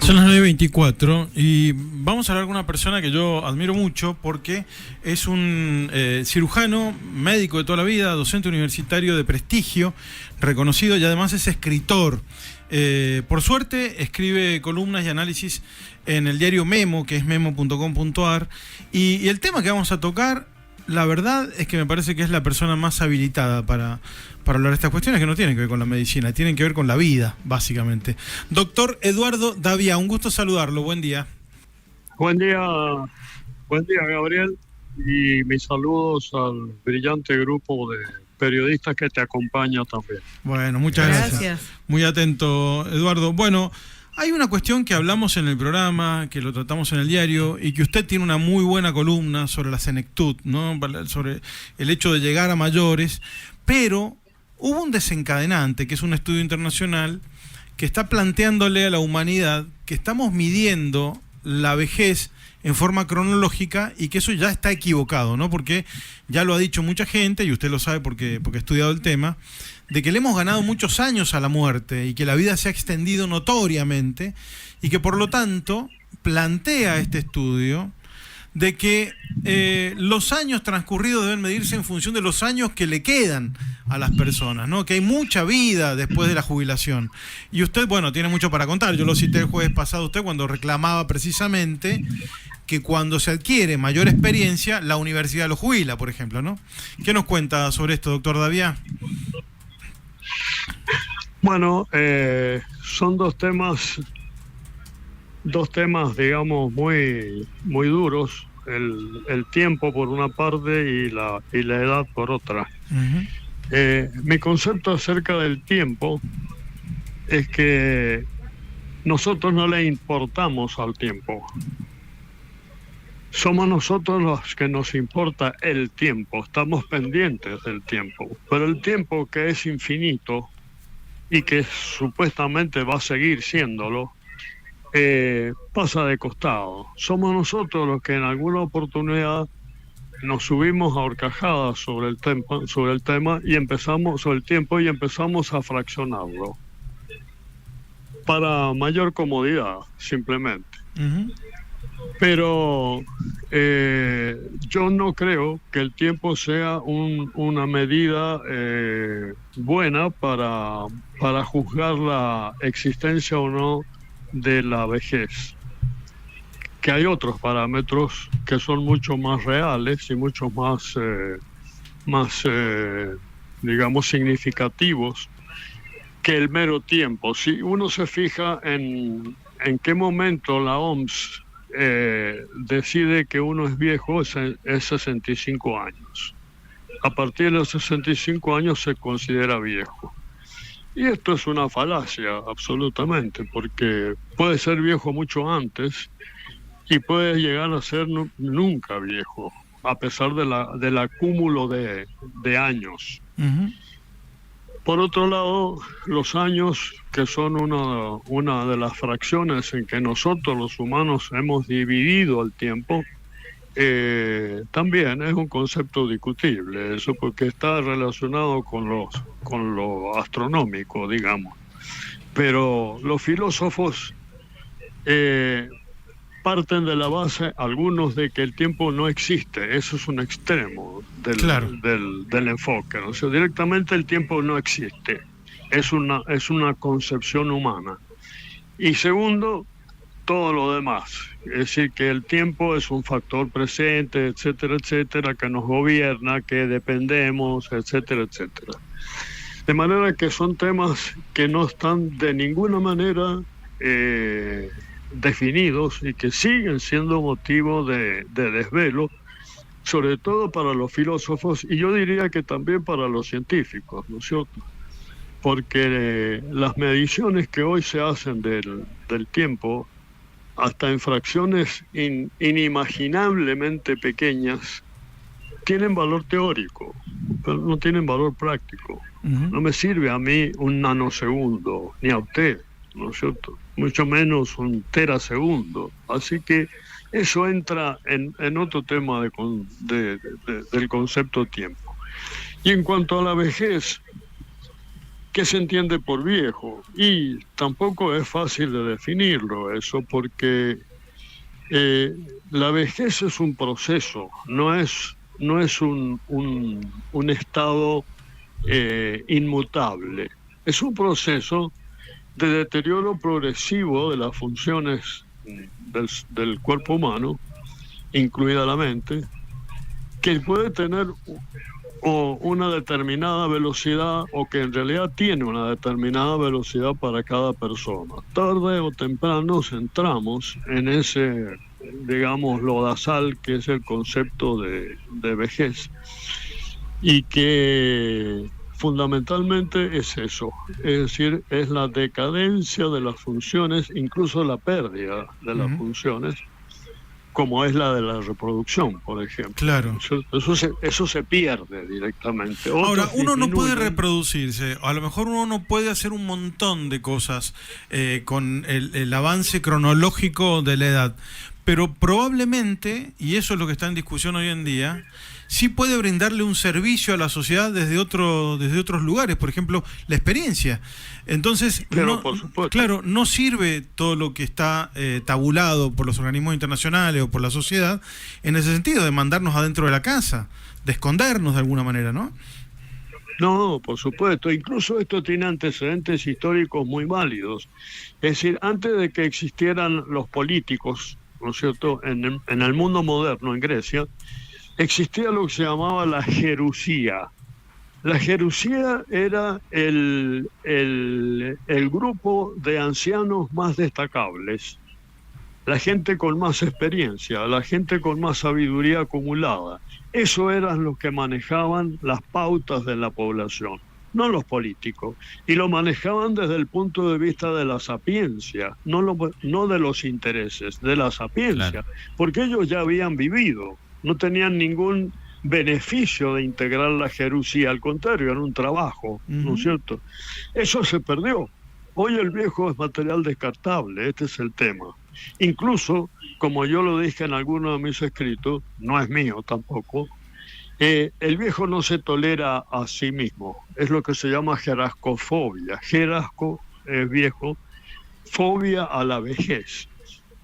Son las 9:24 y vamos a hablar con una persona que yo admiro mucho porque es un cirujano, médico de toda la vida, docente universitario de prestigio, reconocido, y además es escritor. Por suerte escribe columnas y análisis en el diario Memo, que es memo.com.ar, y el tema que vamos a tocar, la verdad es que me parece que es la persona más habilitada para hablar de estas cuestiones que no tienen que ver con la medicina, tienen que ver con la vida, básicamente. Doctor Eduardo Davía, un gusto saludarlo, buen día. Buen día, Gabriel, y mis saludos al brillante grupo de periodistas que te acompaña también. Bueno, muchas gracias. Muy atento, Eduardo. Bueno, hay una cuestión que hablamos en el programa, que lo tratamos en el diario, y que usted tiene una muy buena columna sobre la senectud, ¿no? Sobre el hecho de llegar a mayores, pero hubo un desencadenante, que es un estudio internacional, que está planteándole a la humanidad que estamos midiendo la vejez en forma cronológica y que eso ya está equivocado, ¿no? Porque ya lo ha dicho mucha gente, y usted lo sabe porque ha estudiado el tema, de que le hemos ganado muchos años a la muerte y que la vida se ha extendido notoriamente y que por lo tanto plantea este estudio de que los años transcurridos deben medirse en función de los años que le quedan a las personas, ¿no? Que hay mucha vida después de la jubilación. Y usted, bueno, tiene mucho para contar. Yo lo cité el jueves pasado a usted cuando reclamaba precisamente que cuando se adquiere mayor experiencia, la universidad lo jubila, por ejemplo, ¿no? ¿Qué nos cuenta sobre esto, doctor Davía? Bueno, son dos temas, digamos, muy duros. El tiempo por una parte y la edad por otra. Uh-huh. Mi concepto acerca del tiempo es que nosotros no le importamos al tiempo. Somos nosotros los que nos importa el tiempo, estamos pendientes del tiempo. Pero el tiempo, que es infinito y que supuestamente va a seguir siéndolo, pasa de costado. Somos nosotros los que en alguna oportunidad nos subimos a horcajadas sobre el tema y empezamos sobre el tiempo y empezamos a fraccionarlo para mayor comodidad, simplemente. Uh-huh. Pero yo no creo que el tiempo sea una medida buena para juzgar la existencia o no de la vejez, que hay otros parámetros que son mucho más reales y mucho más digamos, significativos que el mero tiempo. Si uno se fija en qué momento la OMS decide que uno es viejo, es 65 años. A partir de los 65 años se considera viejo. Y esto es una falacia, absolutamente, porque puede ser viejo mucho antes y puede llegar a ser nunca viejo, a pesar del acúmulo de años. Uh-huh. Por otro lado, los años, que son una de las fracciones en que nosotros los humanos hemos dividido el tiempo, también es un concepto discutible, eso, porque está relacionado con lo astronómico, digamos. Pero los filósofos parten de la base, algunos, de que el tiempo no existe. Eso es un extremo del enfoque, ¿no? O sea, directamente el tiempo no existe. Es una concepción humana. Y segundo, todo lo demás. Es decir, que el tiempo es un factor presente, etcétera, etcétera, que nos gobierna, que dependemos, etcétera, etcétera. De manera que son temas que no están de ninguna manera definidos y que siguen siendo motivo de desvelo, sobre todo para los filósofos, y yo diría que también para los científicos, ¿no es cierto? Porque las mediciones que hoy se hacen del tiempo, hasta en fracciones inimaginablemente pequeñas, tienen valor teórico, pero no tienen valor práctico. Uh-huh. No me sirve a mí un nanosegundo, ni a usted, ¿no es cierto? Mucho menos un terasegundo. Así que eso entra en otro tema del concepto tiempo. Y en cuanto a la vejez, ¿Qué se entiende por viejo? Y tampoco es fácil de definirlo eso, porque la vejez es un proceso, no es un estado inmutable. Es un proceso de deterioro progresivo de las funciones del cuerpo humano, incluida la mente, que puede tener o una determinada velocidad, o que en realidad tiene una determinada velocidad para cada persona. Tarde o temprano entramos en ese, digamos, lodazal que es el concepto de vejez, y que fundamentalmente es eso, es decir, es la decadencia de las funciones, incluso la pérdida de las funciones, como es la de la reproducción, por ejemplo. Claro. Eso se pierde directamente. Ahora, uno no puede reproducirse, a lo mejor uno no puede hacer un montón de cosas con el avance cronológico de la edad, pero probablemente, y eso es lo que está en discusión hoy en día, sí puede brindarle un servicio a la sociedad desde otros lugares, por ejemplo, la experiencia. Entonces, no sirve todo lo que está tabulado por los organismos internacionales o por la sociedad en ese sentido, de mandarnos adentro de la casa, de escondernos de alguna manera, ¿no? No, por supuesto. Incluso esto tiene antecedentes históricos muy válidos. Es decir, antes de que existieran los políticos, ¿no es cierto?, en el mundo moderno, en Grecia, existía lo que se llamaba la gerusía. La gerusía era el grupo de ancianos más destacables, la gente con más experiencia, la gente con más sabiduría acumulada. Eso eran los que manejaban las pautas de la población, no los políticos. Y lo manejaban desde el punto de vista de la sapiencia, no de los intereses, de la sapiencia, claro, porque ellos ya habían vivido. No tenían ningún beneficio de integrar la gerusía, al contrario, era un trabajo, ¿no es cierto? Eso se perdió. Hoy el viejo es material descartable, este es el tema. Incluso, como yo lo dije en alguno de mis escritos, no es mío tampoco, el viejo no se tolera a sí mismo, es lo que se llama gerascofobia. Gerasco es viejo, fobia a la vejez.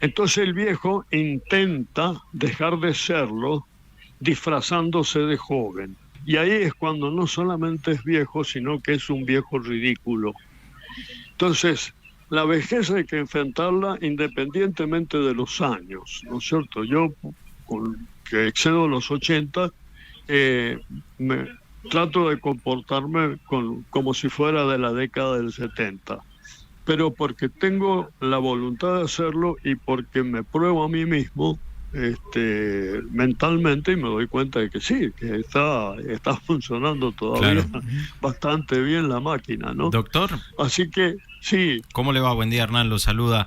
Entonces el viejo intenta dejar de serlo disfrazándose de joven. Y ahí es cuando no solamente es viejo, sino que es un viejo ridículo. Entonces, la vejez hay que enfrentarla independientemente de los años, ¿no es cierto? Yo, que excedo los 80, me trato de comportarme como si fuera de la década del 70. Pero porque tengo la voluntad de hacerlo y porque me pruebo a mí mismo mentalmente, y me doy cuenta de que sí, que está funcionando todavía, claro, bastante bien la máquina, ¿no? Doctor. Así que, sí. ¿Cómo le va? Buen día, Hernán, lo saluda.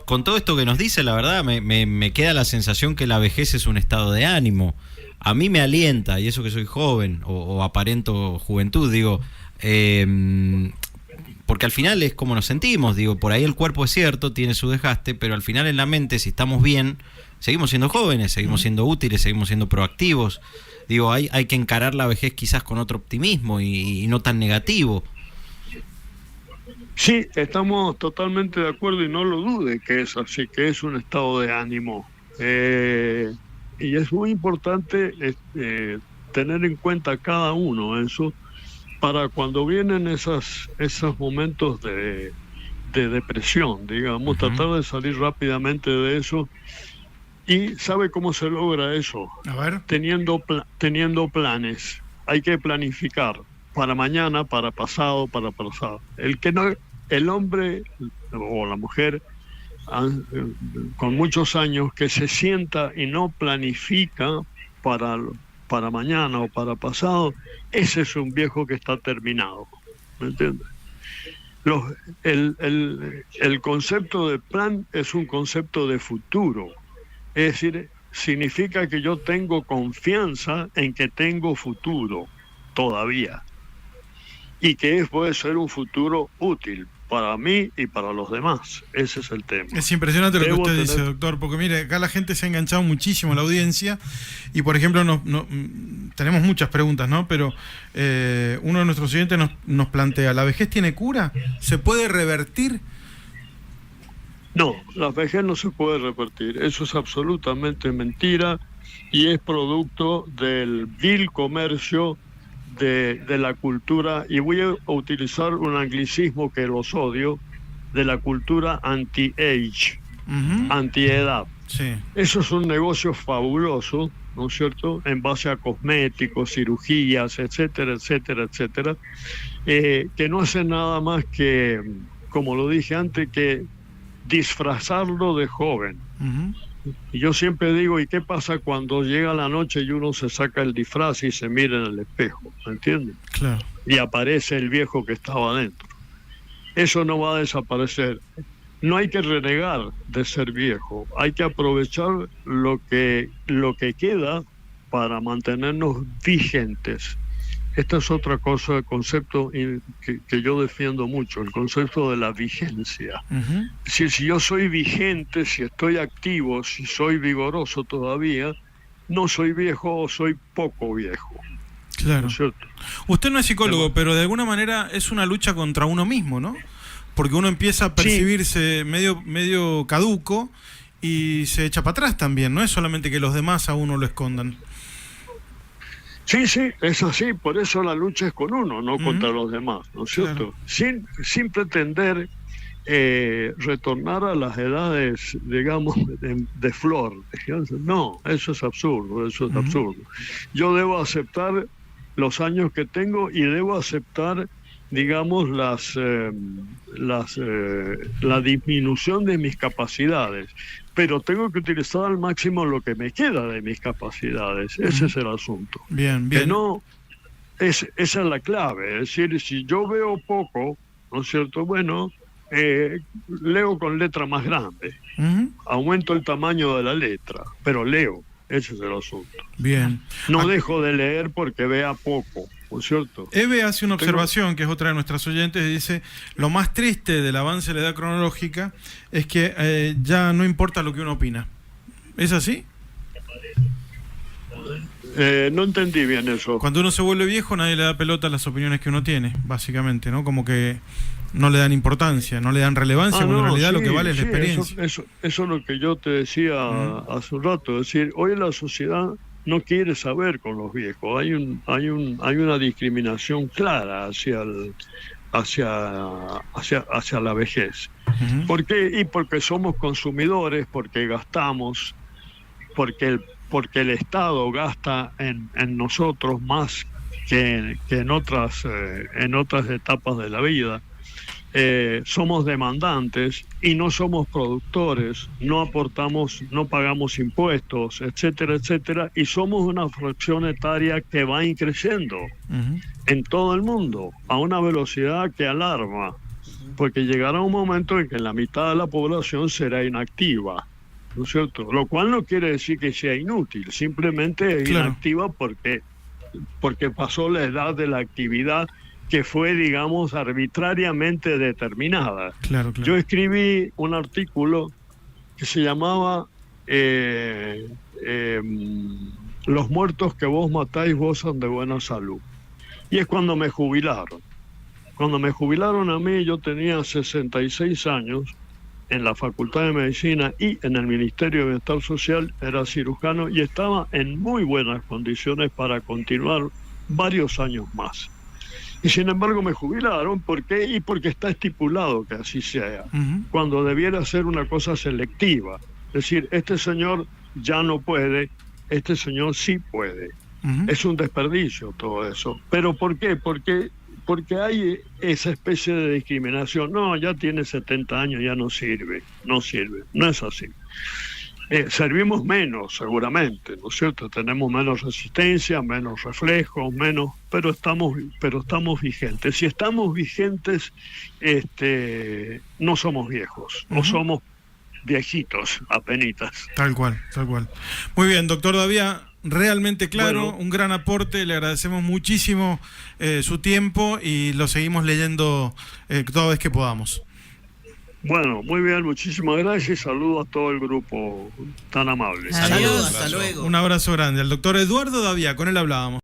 Con todo esto que nos dice, la verdad, me queda la sensación que la vejez es un estado de ánimo. A mí me alienta, y eso que soy joven, o aparento juventud, digo... porque al final es como nos sentimos, digo, por ahí el cuerpo es cierto, tiene su desgaste, pero al final en la mente, si estamos bien, seguimos siendo jóvenes, seguimos siendo útiles, seguimos siendo proactivos. Digo, hay que encarar la vejez quizás con otro optimismo y no tan negativo. Sí, estamos totalmente de acuerdo y no lo dude que es así, que es un estado de ánimo. Y es muy importante tener en cuenta cada uno eso, para cuando vienen esos momentos de depresión, digamos, tratar de salir rápidamente de eso. ¿Y sabe cómo se logra eso? A ver. Teniendo planes. Hay que planificar para mañana, para pasado, para pasado. El hombre o la mujer con muchos años que se sienta y no planifica para mañana o para pasado, ese es un viejo que está terminado, ¿me entiendes? El concepto de plan es un concepto de futuro, es decir, significa que yo tengo confianza en que tengo futuro todavía, y que puede ser un futuro útil, para mí y para los demás. Ese es el tema. Es impresionante lo que usted dice, doctor, porque mire, acá la gente se ha enganchado muchísimo, la audiencia, y por ejemplo tenemos muchas preguntas, ¿no? Pero uno de nuestros oyentes nos plantea, ¿la vejez tiene cura? ¿Se puede revertir? No, la vejez no se puede revertir. Eso es absolutamente mentira y es producto del vil comercio de la cultura, y voy a utilizar un anglicismo que los odio, de la cultura anti-age, anti-edad. Sí. Eso es un negocio fabuloso, ¿no es cierto?, en base a cosméticos, cirugías, etcétera, etcétera, etcétera, que no hace nada más que, como lo dije antes, que disfrazarlo de joven. Y yo siempre digo, ¿y qué pasa cuando llega la noche y uno se saca el disfraz y se mira en el espejo? ¿Me entiendes? Claro. Y aparece el viejo que estaba adentro. Eso no va a desaparecer. No hay que renegar de ser viejo, hay que aprovechar lo que queda para mantenernos vigentes. Esta es otra cosa, el concepto que yo defiendo mucho, el concepto de la vigencia. Si yo soy vigente, si estoy activo, si soy vigoroso todavía, no soy viejo o soy poco viejo. Claro. ¿No es cierto? Usted no es psicólogo, pero de alguna manera es una lucha contra uno mismo, ¿no? Porque uno empieza a percibirse medio caduco y se echa para atrás también, no es solamente que los demás a uno lo escondan. Sí, es así, por eso la lucha es con uno, no contra los demás, ¿no es cierto? Claro. Sin pretender retornar a las edades, digamos, de flor. No, eso es absurdo, absurdo. Yo debo aceptar los años que tengo y debo aceptar, digamos, la disminución de mis capacidades, pero tengo que utilizar al máximo lo que me queda de mis capacidades. Ese es el asunto. Bien. Que no, esa es la clave. Es decir, si yo veo poco, ¿no es cierto? Bueno, leo con letra más grande. Aumento el tamaño de la letra, pero leo. Ese es el asunto. Bien. No dejo de leer porque vea poco, ¿no es cierto? Eve hace una observación, que es otra de nuestras oyentes, y dice, lo más triste del avance de la edad cronológica es que ya no importa lo que uno opina. ¿Es así? No entendí bien eso. Cuando uno se vuelve viejo, nadie le da pelota a las opiniones que uno tiene, básicamente, ¿no? Como que no le dan importancia, no le dan relevancia, cuando en realidad lo que vale es la experiencia. Eso es lo que yo te decía hace un rato. Es decir, hoy la sociedad no quiere saber con los viejos. Hay una discriminación clara hacia la vejez. ¿Por qué? Y porque somos consumidores, porque gastamos, porque el Estado gasta en nosotros más que en otras etapas de la vida. Somos demandantes y no somos productores, no aportamos, no pagamos impuestos, etcétera, etcétera, y somos una fracción etaria que va creciendo en todo el mundo a una velocidad que alarma, porque llegará un momento en que la mitad de la población será inactiva, ¿no es cierto? Lo cual no quiere decir que sea inútil, simplemente es inactiva porque pasó la edad de la actividad, que fue, digamos, arbitrariamente determinada. Claro. Yo escribí un artículo que se llamaba Los muertos que vos matáis gozan de buena salud. Y es cuando me jubilaron. Cuando me jubilaron a mí, yo tenía 66 años en la Facultad de Medicina y en el Ministerio de Bienestar Social, era cirujano y estaba en muy buenas condiciones para continuar varios años más. Y sin embargo me jubilaron, ¿por qué? Y porque está estipulado que así sea, cuando debiera ser una cosa selectiva. Es decir, este señor ya no puede, este señor sí puede. Es un desperdicio todo eso. ¿Pero por qué? Porque hay esa especie de discriminación. No, ya tiene 70 años, ya no sirve. No es así. Servimos menos, seguramente, ¿no es cierto? Tenemos menos resistencia, menos reflejos, pero estamos vigentes. Si estamos vigentes, no somos viejos, o somos viejitos, apenitas. Tal cual. Muy bien, doctor Davía, realmente claro, Bueno. un gran aporte, le agradecemos muchísimo su tiempo y lo seguimos leyendo toda vez que podamos. Bueno, muy bien, muchísimas gracias y saludo a todo el grupo tan amable. Saludos, hasta luego. Un abrazo grande al doctor Eduardo Davia, con él hablábamos.